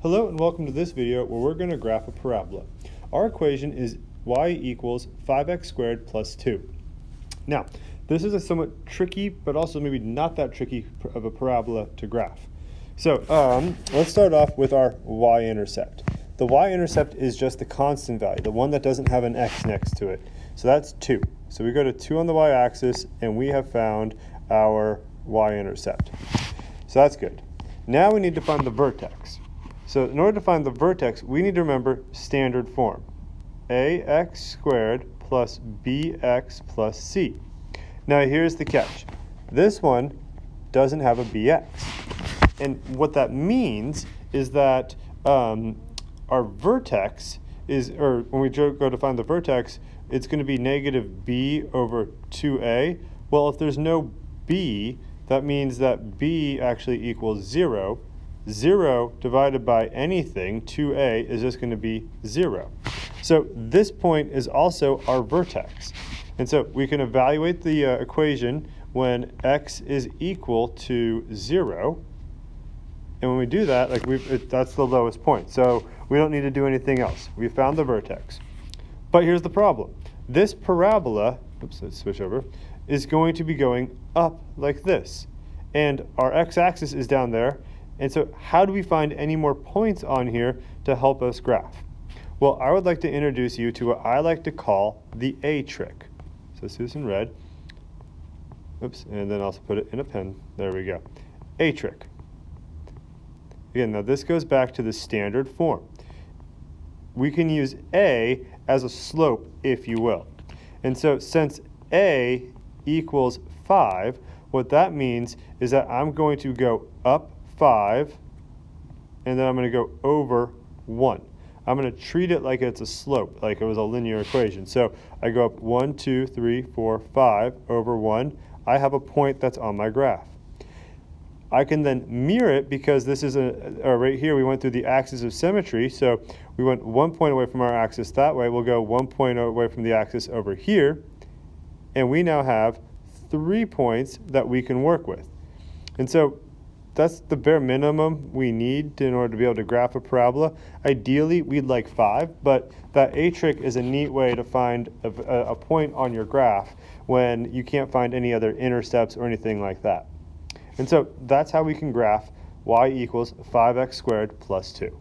Hello and welcome to this video where we're going to graph a parabola. Our equation is y equals 5x squared plus 2. Now, this is a somewhat tricky, but also maybe not that tricky of a parabola to graph. So let's start off with our y-intercept. The y-intercept is just the constant value, the one that doesn't have an x next to it. So that's 2. So we go to 2 on the y-axis and we have found our y-intercept. So that's good. Now we need to find the vertex. So in order to find the vertex, we need to remember standard form. ax squared plus bx plus c. Now here's the catch. This one doesn't have a bx. And what that means is that our vertex is, or when we go to find the vertex, it's going to be negative b over 2a. Well, if there's no b, that means that b actually equals 0. 0 divided by anything, 2a, is just going to be 0. So this point is also our vertex. And so we can evaluate the equation when x is equal to 0. And when we do that, that's the lowest point. So we don't need to do anything else. We found the vertex. But here's the problem. This parabola, oops, let's switch over, is going to be going up like this. And our x-axis is down there. And so how do we find any more points on here to help us graph? Well, I would like to introduce you to what I like to call the A trick. So let's do this in red. Oops, and then also put it in a pen. There we go. A trick. Again, now this goes back to the standard form. We can use A as a slope, if you will. And so since A equals 5, what that means is that I'm going to go up 5, and then I'm going to go over 1. I'm going to treat it like it's a slope, like it was a linear equation. So I go up 1, 2, 3, 4, 5 over 1. I have a point that's on my graph. I can then mirror it because this is right here we went through the axis of symmetry. So we went 1 point away from our axis that way. We'll go 1 point away from the axis over here. And we now have 3 points that we can work with. And so that's the bare minimum we need in order to be able to graph a parabola. Ideally, we'd like 5, but that A trick is a neat way to find a point on your graph when you can't find any other intercepts or anything like that. And so that's how we can graph y equals 5x squared plus 2.